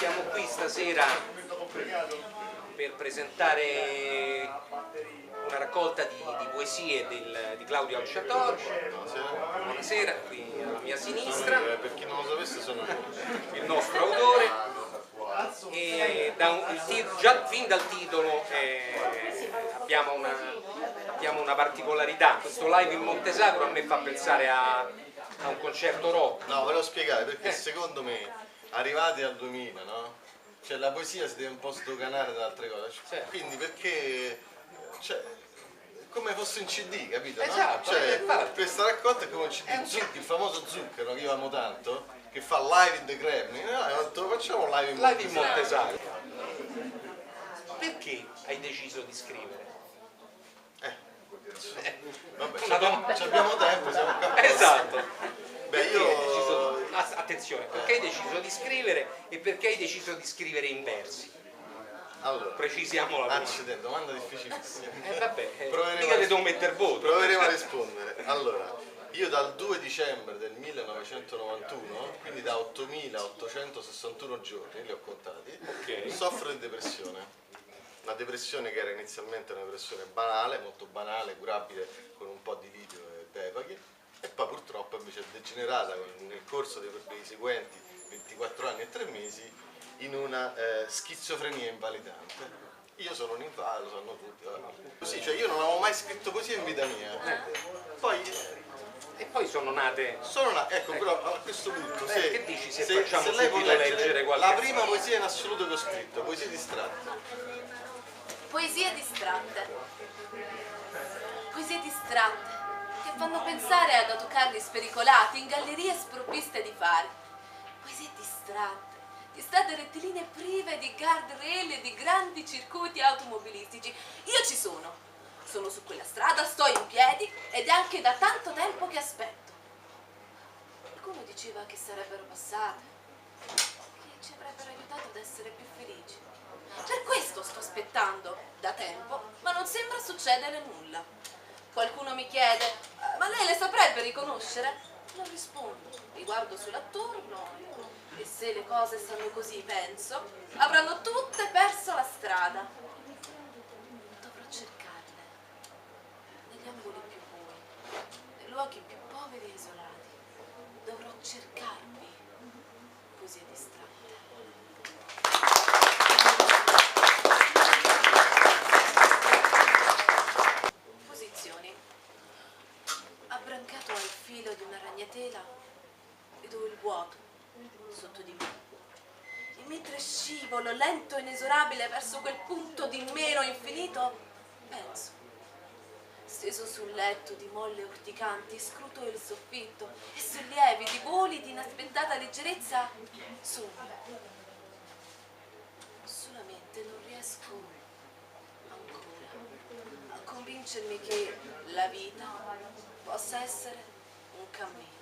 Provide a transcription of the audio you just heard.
Siamo qui stasera per presentare una raccolta di poesie di Claudio Alciator. Buonasera, qui alla mia sinistra. Per chi non lo sapesse sono il nostro autore. E già fin dal titolo abbiamo una particolarità. Questo live in Montesagro a me fa pensare a un concerto rock. No, ve lo spiegare perché secondo me arrivati al 2000, no? Cioè la poesia si deve un po' sdoganare da altre cose. Certo. Quindi perché come fosse un CD, capito? Esatto, no? Cioè, infatti. questa raccolta è come un CD, il famoso Zucchero che io amo tanto, che fa live in the Kremlin. Lo facciamo live in Montesagro. Perché hai deciso di scrivere? Vabbè, abbiamo tempo, siamo qua. Esatto. Beh, attenzione, perché hai deciso di scrivere e perché hai deciso di scrivere in versi? Allora, precisiamo la accidenti, domanda difficilissima. Vabbè, Proveremo mica ti devo mettere voto. Proveremo a rispondere. Allora, io dal 2 dicembre del 1991, quindi da 8.861 giorni, li ho contati, soffro di depressione. Una depressione che era inizialmente una depressione banale, molto banale, curabile con un po' di litio e Devaghi, e poi purtroppo invece è degenerata nel corso dei seguenti 24 anni e 3 mesi in una schizofrenia invalidante. Io sono un invalido, lo sanno tutti. Così, cioè io non avevo mai scritto poesia in vita mia. Poi sono nate. Ecco, però a questo punto, che dici se facciamo lei può subito leggere qualche la prima poesia in assoluto che ho scritto, poesie distratte. Poesie distratte. Poesie distratte che fanno pensare ad autocarri spericolati in gallerie sprovviste di fari. Poesie distratte, di strade rettilinee prive di guardrail e di grandi circuiti automobilistici. Io ci sono su quella strada, sto in piedi ed è anche da tanto tempo che aspetto. Qualcuno diceva che sarebbero passate, che ci avrebbero aiutato ad essere più felici. Per questo sto aspettando da tempo, ma non sembra succedere nulla. Qualcuno mi chiede, ma lei le saprebbe riconoscere? Non rispondo, mi guardo sull'attorno e se le cose stanno così, penso, avranno tutte perso la strada. Dovrò cercarle negli angoli più bui, nei luoghi più poveri e isolati. Dovrò cercarvi, poesie distratte. Abbrancato al filo di una ragnatela, vedo il vuoto sotto di me. E mentre scivolo lento e inesorabile verso quel punto di meno infinito, penso. Steso sul letto di molle urticanti, scruto il soffitto e sollievi di voli di inaspettata leggerezza sogno. Solamente non riesco ancora a convincermi che la vita possa essere un cammino.